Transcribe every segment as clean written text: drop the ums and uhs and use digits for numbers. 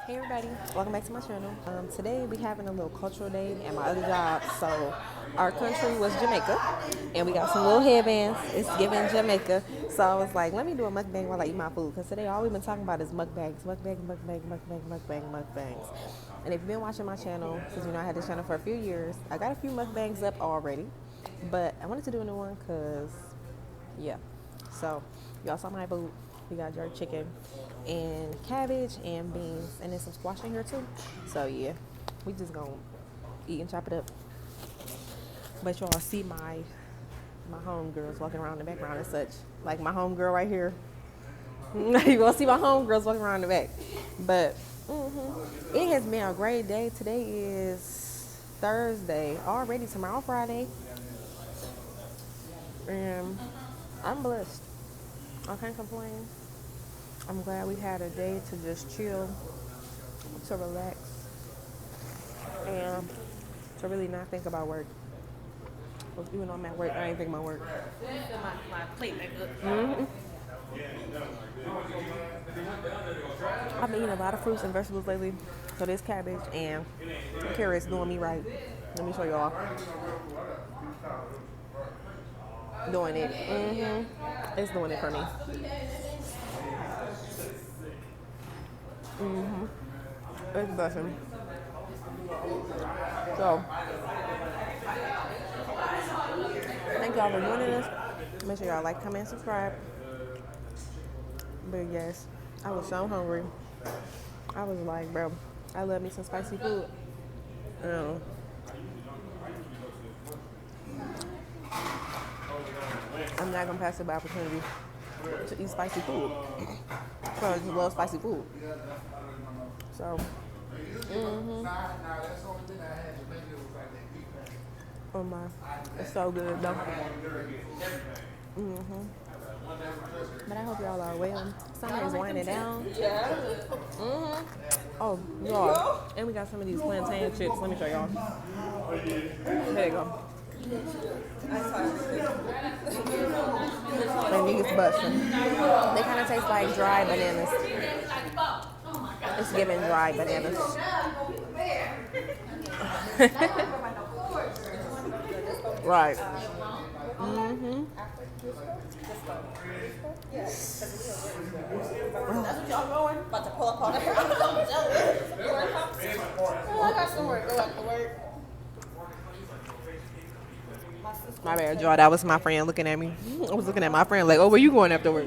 Hey everybody, welcome back to my channel. Today we having a little cultural day at my other job. So our country was Jamaica and we got some little headbands. It's giving Jamaica. So I was like, let me do a mukbang while I eat my food. Because today all we've been talking about is mukbangs, mukbangs. And if you've been watching my channel, because you know I had this channel for a few years, I got a few mukbangs up already. But I wanted to do a new one because, yeah. So y'all saw my food. We got jerk chicken and cabbage and beans and then some squash in here too. So yeah, we just gonna eat and chop it up. But y'all see my homegirls walking around in the background and such. Like my homegirl right here. You gonna see my homegirls walking around in the back. But it has been a great day. Today is Thursday. Already tomorrow Friday. And I'm blessed. I can't complain. I'm glad we had a day to just chill, to relax, and to really not think about work. Even though I'm at work, I ain't thinking about work. My plate back up. I've been eating a lot of fruits and vegetables lately, so this cabbage and carrots doing me right. Let me show y'all. Doing it. It's doing it for me. It's busting. So, thank y'all for joining us. Make sure y'all like, comment, and subscribe. But yes, I was so hungry. I was like, bro, I love me some spicy food. I'm not gonna pass up the opportunity to eat spicy food. Because I just love spicy food. So, oh my, it's so good though. But I hope y'all are well. Summer is winding down. Oh, y'all. And we got some of these plantain chips. Let me show y'all. There you go. And these busting. They kind of taste like dry bananas. It's giving dry bananas. Right. That's what y'all going? About to pull up on her. I'm jealous. I got some work. Go back to work. My bad, y'all. That was my friend looking at me. I was looking at my friend like, oh, where you going after work?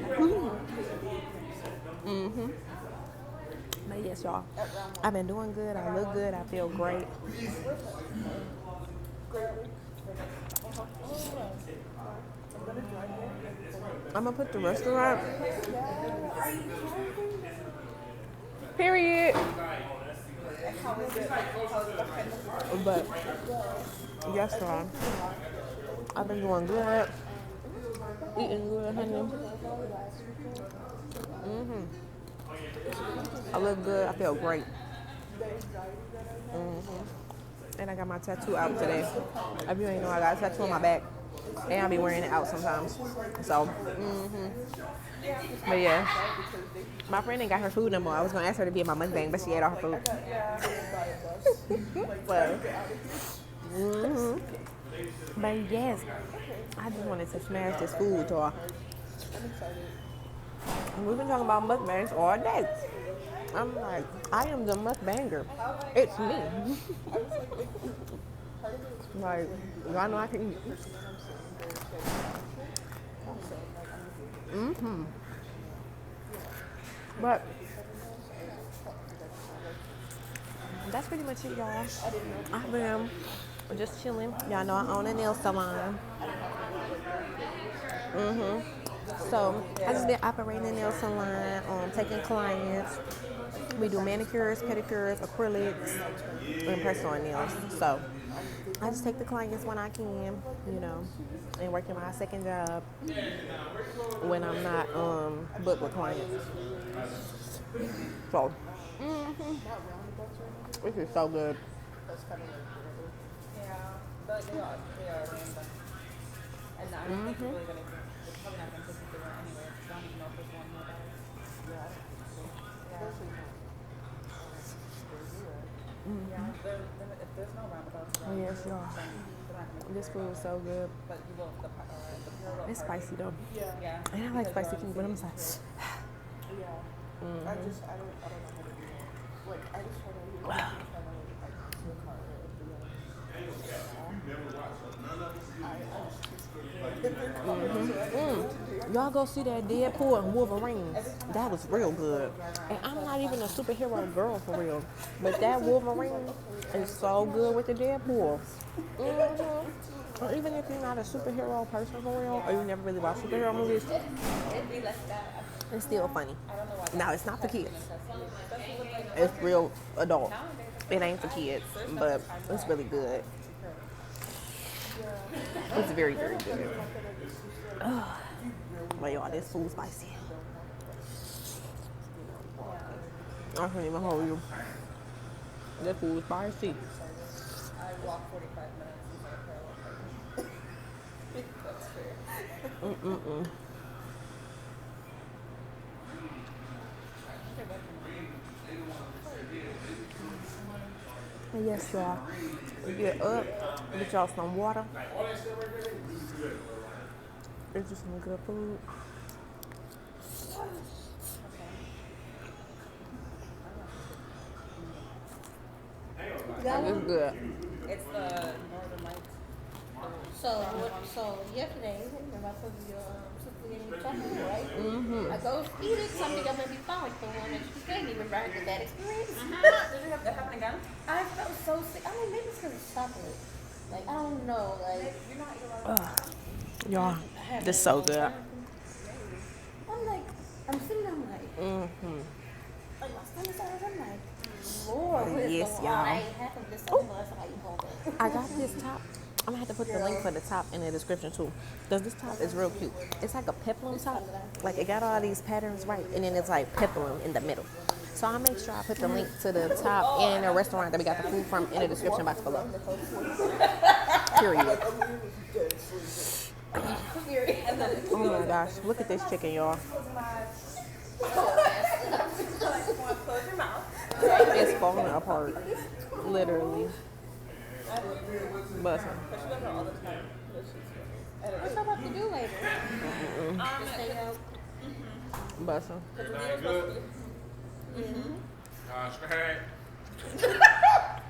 But yes, y'all. I've been doing good. I look good. I feel great. I'm going to put the restaurant. Period. But yes, y'all. I've been doing good. Eating good, honey. I look good. I feel great. And I got my tattoo out today. If you ain't know, I got a tattoo on my back. And I be wearing it out sometimes. So, But yeah. My friend ain't got her food no more. I was going to ask her to be in my mukbang, but she ate all her food. But yes, I just wanted to smash this food, y'all. We've been talking about mukbangs all day. I'm like, I am the mukbanger. It's me. Like, y'all know I can eat. But that's pretty much it, y'all. I've been just chilling. Y'all know I own a nail salon. So I just been operating a nail salon, taking clients. We do manicures, pedicures, acrylics, and press-on nails. So I just take the clients when I can, you know, and working my second job when I'm not booked with clients. So, this is so good. Yeah, but they are random. And I don't think they're really gonna. They're probably not gonna put it anyway. I don't even know if there's one more. Yeah. If there's no roundabouts, Oh yes, y'all. This food is so good. but you will the It's spicy though. yeah. And I like spicy food, but I'm just like, I don't know how to do it. Like, I just try to do it. y'all go see that Deadpool and Wolverine. That was real good. And I'm not even a superhero girl for real, but that Wolverine is so good with the Deadpool. Or even if you're not a superhero person for real, or you never really watch superhero movies, It'd be like that. it's still funny. I don't know why. Now, it's not for kids. It's real adult. It ain't for kids, but it's really good. It's very, very good. But y'all, this food spicy. I can't even hold you. This food spicy. I walk 45 minutes inside a parallel park. That's fair. And yes, y'all. We get up, get y'all some water. It's just some good food. It's good. It's the Northern Lights. So yesterday, remember I told you your sister gave me chocolate, right? I go eat it, something that made me fall like the one that you said. You remember I had the bad experience? Did you have that happen again? I felt so sick. I mean, maybe it's because it's chocolate. Like, I don't know. Like, You're not allowed. Y'all, this is so good. I'm like, I'm sitting there, I'm like, like my stomach hurts. I'm like, Lord, what is Yes, going y'all. on? I ain't had this something last time I eat home. I got this top. I'm gonna have to put the link for the top in the description too. Cause this top is real cute. It's like a peplum top. Like it got all these patterns right, and then it's like peplum in the middle. So I'll make sure I put the link to the top and the restaurant that we got the food from in the description box below. Period. Oh my gosh, look at this chicken, y'all. Close your mouth. It's falling apart, literally. Bussin'. What's I about to do later? Just stay out. Bussin'.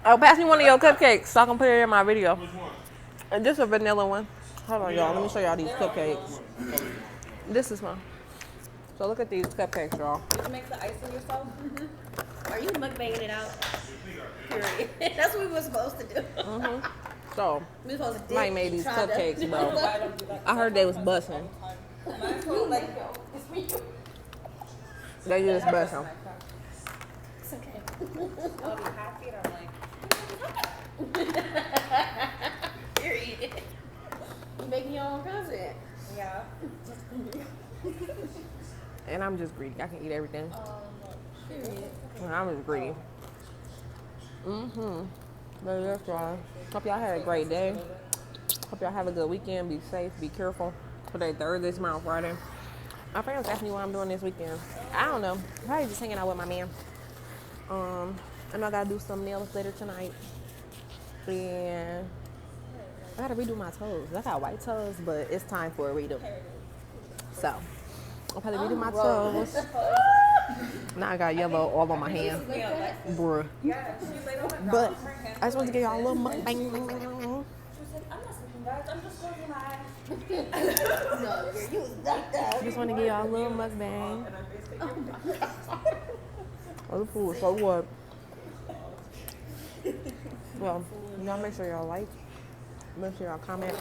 Oh, pass me one of your cupcakes so I can put it in my video. And this is a vanilla one. Hold on, y'all. Let me show y'all these cupcakes. This is one. So look at these cupcakes, y'all. Did you make the icing yourself? Are you mukbanging it out? Period. That's what we were supposed to do. So, We were supposed to Mike made these try to- cupcakes, bro. I heard they was bussin'. They just bussin'. It's okay. I'll be happy and I'm like, Period. You making your own content. yeah. And I'm just greedy. I can eat everything. Period. And I'm just greedy. But yes, y'all. Hope y'all had a great day. Hope y'all have a good weekend. Be safe. Be careful. Today, Thursday, tomorrow, Friday. My friends asked me what I'm doing this weekend. I don't know. Probably just hanging out with my man. I know I gotta do some nails later tonight. And I gotta redo my toes. I got white toes, but it's time for a redo. So, I'll probably redo my toes. Now I got yellow all on my hand. Bruh. But I just want to give y'all a little mukbang. She said, I'm not sleeping, guys. I'm just closing my eyes. No, girl, you was knocked out. Just want to give y'all a little mukbang. Oh, the food is so good. Well, y'all make sure y'all like. Make sure y'all comment.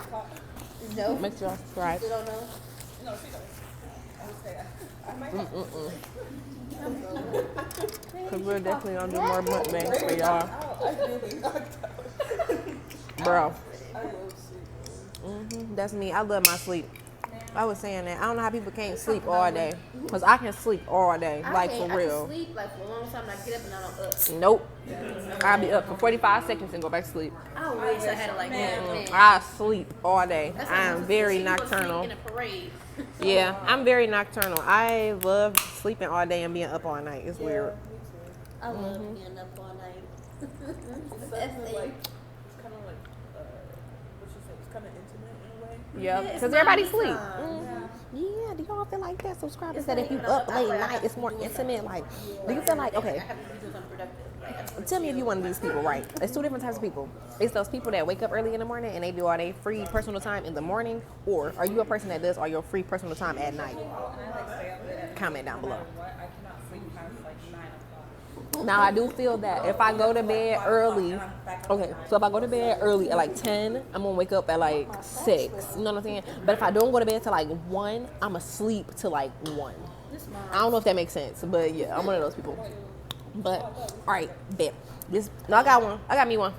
No. Make sure y'all subscribe. You don't know? No, she does. I would say that. I might Because we're definitely going to do more mukbangs for y'all. I really knocked out. Bro. I love sleep. That's me. I love my sleep. I was saying that. I don't know how people can't sleep all day. Because I can sleep all day. Like, for I real. can sleep like for a long time and I get up and I don't up. Nope. I'll be up for 45 seconds and go back to sleep. I wish I had it like that. Man. I sleep all day. That's I am why very she was nocturnal. asleep in a parade. Yeah, I'm very nocturnal. I love sleeping all day and being up all night. It's weird. Me too. I love being up all night. It's Best kind of thing. like, what you say? It's kind of intimate in a way. Yeah, it's because everybody mommy sleep. time. Yeah, do y'all feel like that? Subscribers It's that not if you even up that late way. I night, have it's to more do intimate. something. Like, do you feel like, okay, I have to do something productive. Like, I have to tell me if chill. you one of these people, right? There's two different types of people. It's those people that wake up early in the morning and they do all their free personal time in the morning, or are you a person that does all your free personal time at night? Comment down below. What? I cannot sleep past like 9 o'clock. Now I do feel that if I go to bed early, okay, so if I go to bed early at like 10, I'm gonna wake up at like 6. You know what I'm saying? But if I don't go to bed till like 1, I'm asleep till like 1. I don't know if that makes sense, but yeah, I'm one of those people. But all right, bet. This no, I got one. I got me one.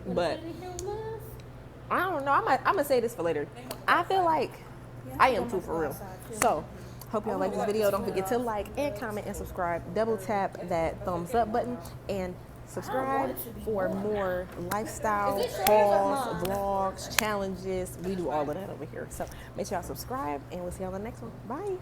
But I don't know. I'm gonna say this for later. I feel like I am too for real. So hope y'all like this video. Don't forget to like and comment and subscribe. Double tap that thumbs up button and subscribe for more lifestyle hauls, vlogs, challenges. We do all of that over here. So make sure y'all subscribe and we'll see y'all on the next one. Bye.